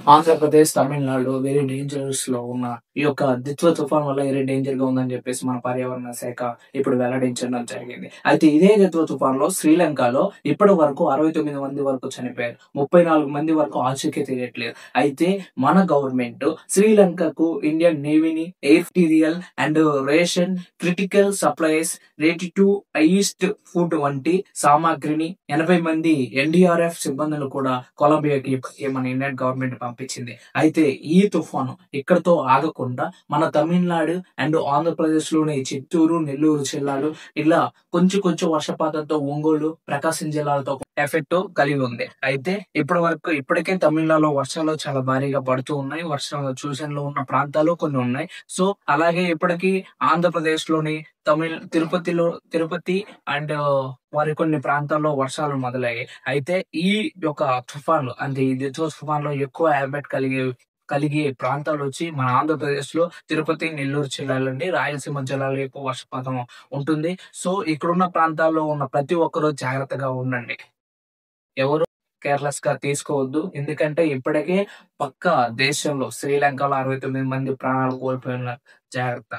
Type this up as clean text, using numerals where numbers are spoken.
Andhra Pradesh, Tamil Nadu very డేంజరస్‌లో ఉన్న ఈ యొక్క దిత్వ తుఫాన్ వల్ల వెరీ డేంజర్‌గా ఉందని చెప్పేసి మన పర్యావరణ శాఖ ఇప్పుడు వెల్లడించడం జరిగింది. అయితే ఇదే దిత్వ తుఫాన్‌లో శ్రీలంకలో ఇప్పటి వరకు 69 మంది వరకు చనిపోయారు. 34 మంది వరకు ఆచూకీ తెలియట్లేదు. అయితే మన గవర్నమెంట్ శ్రీలంకకు ఇండియన్ నేవీని ఎయిర్‌టీరియల్ and ration, critical supplies, ready to eat food వంటి సామాగ్రిని 80 మంది ఎన్డీఆర్ఎఫ్ సిబ్బందులు కూడా కొలంబియాకి మన ఇండియన్ గవర్నమెంట్ పంపించింది. అయితే ఈ తుఫాను ఇక్కడితో ఆగకుండా మన తమిళనాడు అండ్ ఆంధ్రప్రదేశ్ లోని చిత్తూరు, నెల్లూరు జిల్లాలు ఇలా కొంచెం కొంచెం వర్షపాతంతో ఒంగోలు, ప్రకాశం జిల్లాలతో ఎఫెక్ట్ కలిగి ఉంది. అయితే ఇప్పటికే తమిళనాడులో వర్షాలు చాలా భారీగా పడుతూ ఉన్నాయి. వర్షాలు సూచనలు ఉన్న ప్రాంతాలు కొన్ని ఉన్నాయి. సో అలాగే ఇప్పటికీ ఆంధ్రప్రదేశ్ లోని తిరుపతి అండ్ కొన్ని ప్రాంతాల్లో వర్షాలు మొదలయ్యాయి. అయితే ఈ యొక్క తుఫాన్లు అంటే ఈ దిత్వ తుఫాన్‌లో ఎక్కువ ఎఫెక్ట్ కలిగే ప్రాంతాలు వచ్చి మన ఆంధ్రప్రదేశ్ లో తిరుపతి, నెల్లూరు జిల్లాలండి. రాయలసీమ జిల్లాలో ఎక్కువ వర్షపాతం ఉంటుంది. సో ఇక్కడున్న ప్రాంతాల్లో ఉన్న ప్రతి ఒక్కరూ జాగ్రత్తగా ఉండండి. ఎవరు కేర్‌లెస్ గా తీసుకోవద్దు. ఎందుకంటే ఇప్పటికే దేశంలో శ్రీలంకలో 69 మంది ప్రాణాలు కోల్పోయిన జాగ్రత్త.